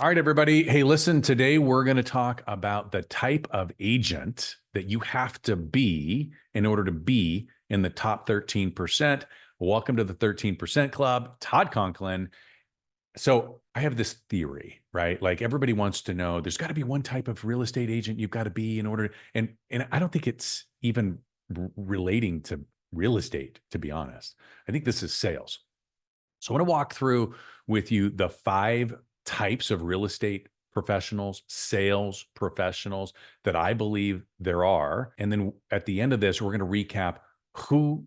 All right, everybody. Hey, listen, today we're going to talk about the type of agent that you have to be in order to be in the top 13%. Welcome to the 13% Club, Todd Conklin. So I have this theory, right? Like everybody wants to know there's got to be one type of real estate agent you've got to be in order. And I don't think it's even relating to real estate, to be honest. I think this is sales. So I want to walk through with you the 5 types of real estate professionals, sales professionals that I believe there are. And then at the end of this, we're going to recap who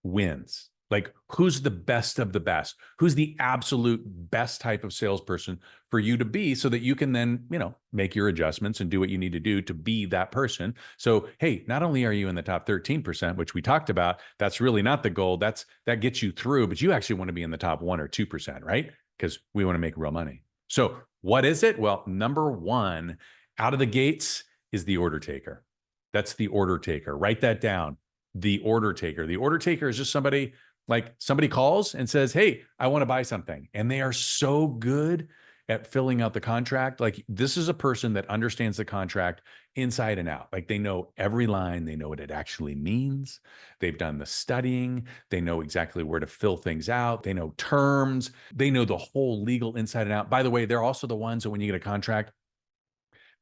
wins. Like who's the best of the best? Who's the absolute best type of salesperson for you to be so that you can then, make your adjustments and do what you need to do to be that person. So, hey, not only are you in the top 13%, which we talked about, that's really not the goal. That gets you through, but you actually want to be in the top 1 or 2%, right? Because we want to make real money. So, what is it? Well, number 1 out of the gates is the order taker. That's the order taker. Write that down. The order taker. The order taker is just somebody calls and says, hey, I want to buy something. And they are so good at filling out the contract. Like this is a person that understands the contract inside and out. Like they know every line, they know what it actually means. They've done the studying. They know exactly where to fill things out. They know terms. They know the whole legal inside and out. By the way, they're also the ones that when you get a contract,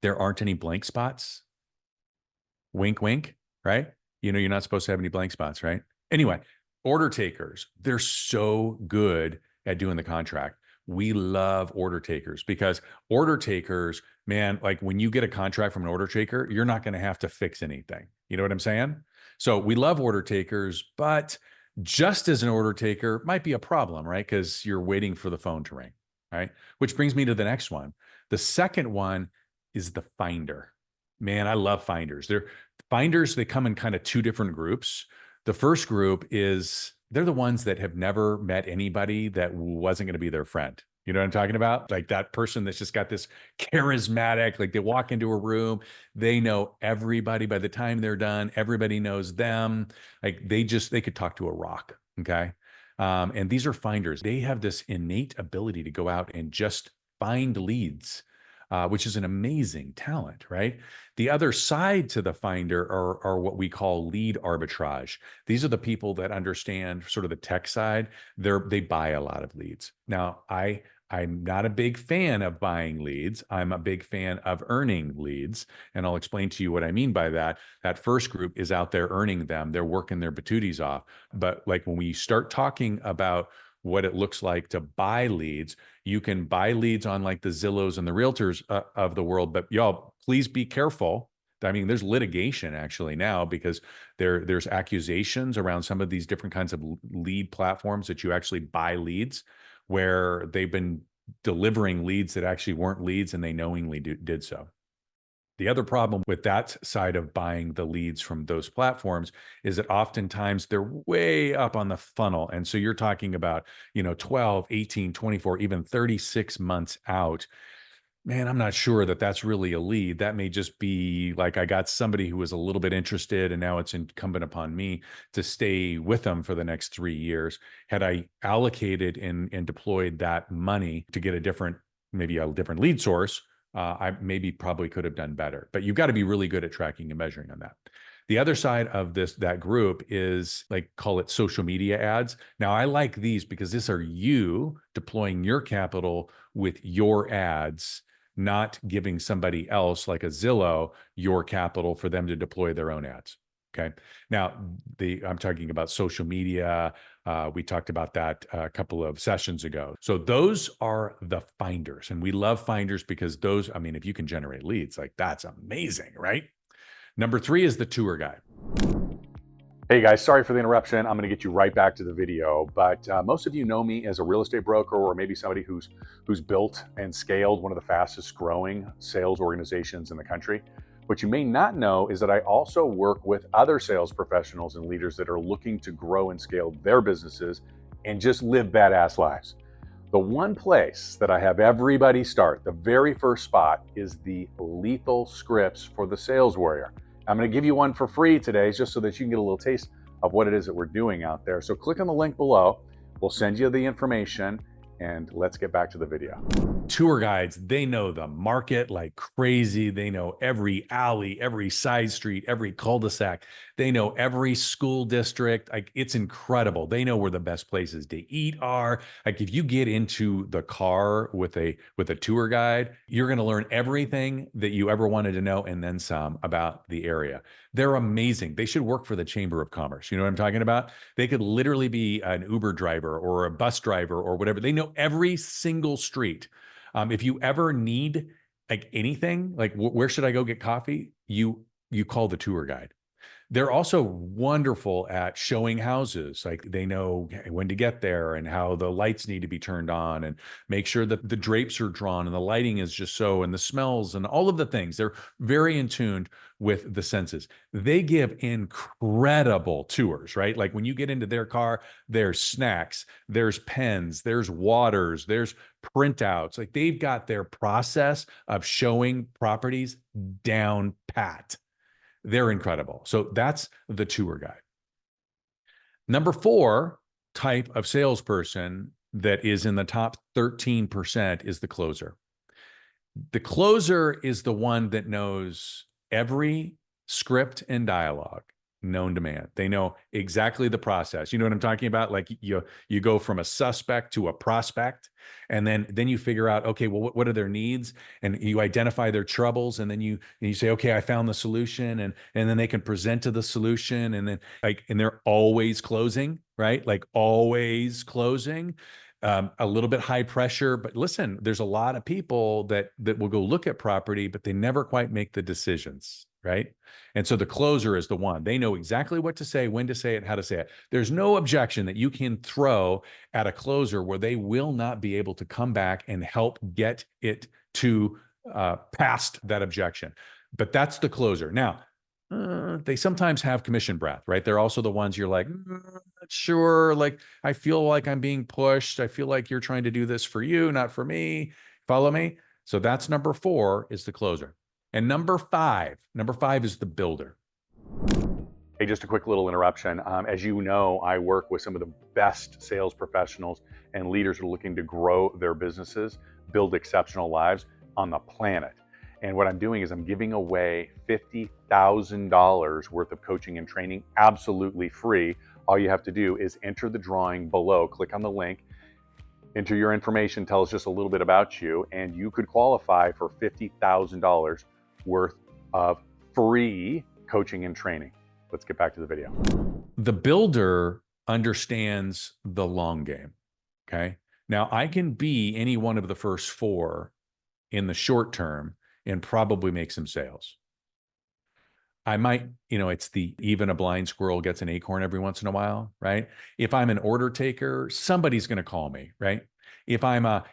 there aren't any blank spots. Wink, wink, right? You're not supposed to have any blank spots, right? Anyway, order takers, they're so good at doing the contract. We love order takers because order takers, man, like when you get a contract from an order taker, you're not going to have to fix anything. You know what I'm saying? So we love order takers, but just as an order taker might be a problem, right? Because you're waiting for the phone to ring, right? Which brings me to the next one. The second one is the finder. Man, I love finders. They come in kind of 2 different groups. The first group is they're the ones that have never met anybody that wasn't going to be their friend. You know what I'm talking about? Like that person that's just got this charismatic, like they walk into a room, they know everybody by the time they're done, everybody knows them. Like they could talk to a rock. Okay. And these are finders. They have this innate ability to go out and just find leads. Which is an amazing talent, right? The other side to the finder are what we call lead arbitrage. These are the people that understand sort of the tech side. They buy a lot of leads. Now, I'm not a big fan of buying leads. I'm a big fan of earning leads. And I'll explain to you what I mean by that. That first group is out there earning them. They're working their patooties off. But like when we start talking about what it looks like to buy leads, you can buy leads on like the Zillows and the realtors of the world, but y'all, please be careful. I mean, there's litigation actually now because there's accusations around some of these different kinds of lead platforms that you actually buy leads where they've been delivering leads that actually weren't leads and they knowingly did so. The other problem with that side of buying the leads from those platforms is that oftentimes they're way up on the funnel. And so you're talking about, 12, 18, 24, even 36 months out. Man, I'm not sure that that's really a lead. That may just be like I got somebody who was a little bit interested and now it's incumbent upon me to stay with them for the next 3 years. Had I allocated and deployed that money to get maybe a different lead source, I maybe probably could have done better, but you've got to be really good at tracking and measuring on that. The other side of that group is like, call it social media ads. Now I like these because these are you deploying your capital with your ads, not giving somebody else like a Zillow your capital for them to deploy their own ads. Okay. Now I'm talking about social media. We talked about that a couple of sessions ago. So those are the finders, and we love finders because those, I mean, if you can generate leads, like that's amazing, right? Number 3 is the tour guide. Hey guys, sorry for the interruption. I'm going to get you right back to the video, but most of you know me as a real estate broker or maybe somebody who's built and scaled one of the fastest growing sales organizations in the country. What you may not know is that I also work with other sales professionals and leaders that are looking to grow and scale their businesses and just live badass lives. The one place that I have everybody start, the very first spot, is the lethal scripts for the sales warrior. I'm going to give you one for free today just so that you can get a little taste of what it is that we're doing out there. So click on the link below. We'll send you the information and let's get back to the video. Tour guides, they know the market like crazy. They know every alley, every side street, every cul-de-sac. They know every school district. Like, it's incredible. They know where the best places to eat are. Like, if you get into the car with a tour guide, you're going to learn everything that you ever wanted to know and then some about the area. They're amazing. They should work for the Chamber of Commerce. You know what I'm talking about? They could literally be an Uber driver or a bus driver or whatever. They know every single street. If you ever need like anything, like where should I go get coffee? You call the tour guide. They're also wonderful at showing houses. Like, they know when to get there and how the lights need to be turned on and make sure that the drapes are drawn and the lighting is just so, and the smells and all of the things. They're very in tune with the senses. They give incredible tours, right? Like, when you get into their car, there's snacks, there's pens, there's waters, there's printouts. Like, they've got their process of showing properties down pat. They're incredible. So that's the tour guide. Number 4 type of salesperson that is in the top 13% is the closer. The closer is the one that knows every script and dialogue known to man. They know exactly the process. You know what I'm talking about? Like, you go from a suspect to a prospect, and then you figure out, okay, well, what are their needs? And you identify their troubles, and then you say, okay, I found the solution, and then they can present to the solution, and then and they're always closing, right? Like, always closing. A little bit high pressure, but listen, there's a lot of people that will go look at property, but they never quite make the decisions, right? And so the closer is the one. They know exactly what to say, when to say it, how to say it. There's no objection that you can throw at a closer where they will not be able to come back and help get it to past that objection. But that's the closer. Now, they sometimes have commission breath, right? They're also the ones you're like, not sure. Like, I feel like I'm being pushed. I feel like you're trying to do this for you, not for me. Follow me? So that's number 4 is the closer. And number five is the builder. Hey, just a quick little interruption. As you know, I work with some of the best sales professionals and leaders who are looking to grow their businesses, build exceptional lives on the planet. And what I'm doing is I'm giving away $50,000 worth of coaching and training absolutely free. All you have to do is enter the drawing below, click on the link, enter your information, tell us just a little bit about you, and you could qualify for $50,000 worth of free coaching and training. Let's get back to the video. The builder understands the long game, okay? Now, I can be any one of the first 4 in the short term and probably make some sales. I might, it's the even a blind squirrel gets an acorn every once in a while, right? If I'm an order taker, somebody's going to call me, right? If I'm a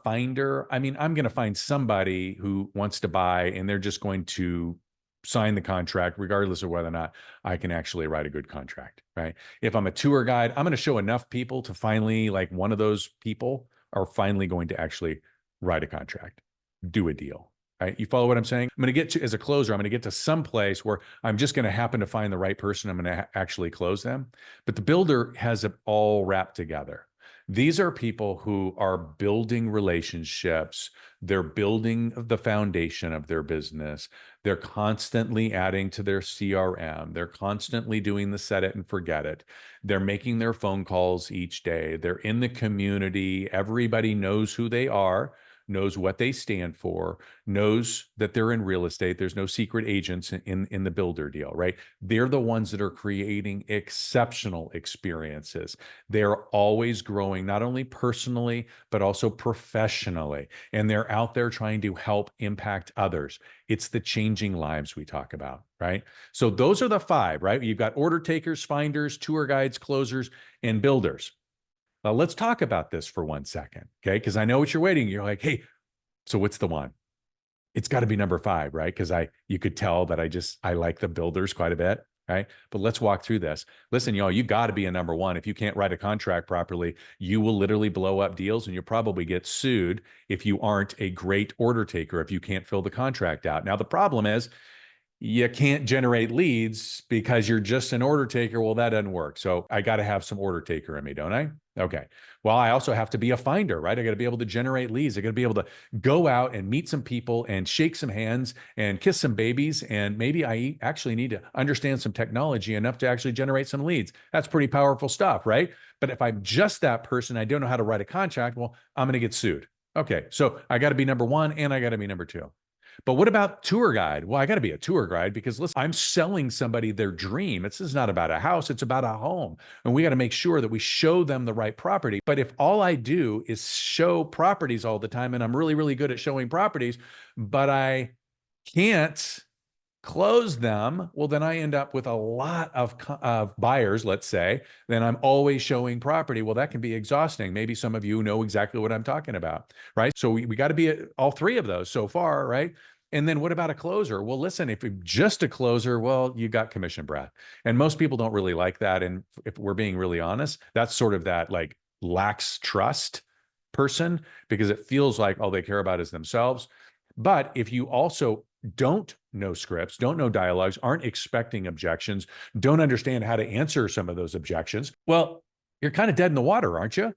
finder, I'm going to find somebody who wants to buy, and they're just going to sign the contract regardless of whether or not I can actually write a good contract, right? If I'm a tour guide, I'm going to show enough people to finally, like, one of those people are finally going to actually write a contract, do a deal. Right? You follow what I'm saying? I'm going to get to, as a closer, I'm going to get to some place where I'm just going to happen to find the right person. I'm going to actually close them. But the builder has it all wrapped together. These are people who are building relationships. They're building the foundation of their business. They're constantly adding to their CRM. They're constantly doing the set it and forget it. They're making their phone calls each day. They're in the community. Everybody knows who they are, knows what they stand for, knows that they're in real estate. There's no secret agents in the builder deal, right? They're the ones that are creating exceptional experiences. They're always growing, not only personally, but also professionally. And they're out there trying to help impact others. It's the changing lives we talk about, right? So those are the 5, right? You've got order takers, finders, tour guides, closers, and builders. Now, let's talk about this for 1 second, okay? Because I know what you're waiting. You're like, hey, so what's the one? It's got to be number 5, right? Because you could tell that I like the builders quite a bit, right? But let's walk through this. Listen, y'all, you got to be a number 1. If you can't write a contract properly, you will literally blow up deals, and you'll probably get sued if you aren't a great order taker, if you can't fill the contract out. Now, the problem is, you can't generate leads because you're just an order taker. Well, that doesn't work. So I got to have some order taker in me, don't I? Okay. Well, I also have to be a finder, right? I got to be able to generate leads. I got to be able to go out and meet some people and shake some hands and kiss some babies. And maybe I actually need to understand some technology enough to actually generate some leads. That's pretty powerful stuff, right? But if I'm just that person, I don't know how to write a contract, well, I'm going to get sued. Okay. So I got to be number one and I got to be number two. But what about tour guide? Well, I got to be a tour guide because listen, I'm selling somebody their dream. This is not about a house, it's about a home. And we got to make sure that we show them the right property. But if all I do is show properties all the time, and I'm really, really good at showing properties, but I can't close them, well, then I end up with a lot of buyers, let's say, then I'm always showing property. Well, that can be exhausting. Maybe some of you know exactly what I'm talking about, right? So we got to be all three of those so far, right? And then what about a closer? Well, listen, if you're just a closer, well, you got commission breath. And most people don't really like that. And if we're being really honest, that's sort of that like lacks trust person because it feels like all they care about is themselves. But if you also don't know scripts, don't know dialogues, aren't expecting objections, don't understand how to answer some of those objections, well, you're kind of dead in the water, aren't you?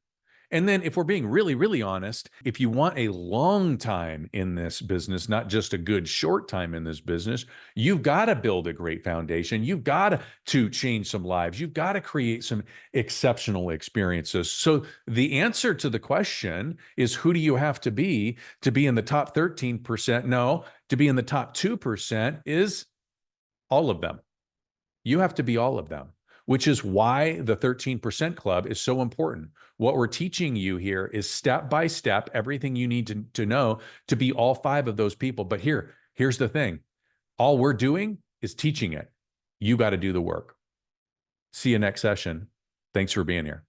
And then if we're being really, really honest, if you want a long time in this business, not just a good short time in this business, you've got to build a great foundation. You've got to change some lives. You've got to create some exceptional experiences. So the answer to the question is, who do you have to be in the top 13%? No, to be in the top 2% is all of them. You have to be all of them, which is why the 13% club is so important. What we're teaching you here is step by step, everything you need to know to be all five of those people. But here's the thing. All we're doing is teaching it. You got to do the work. See you next session. Thanks for being here.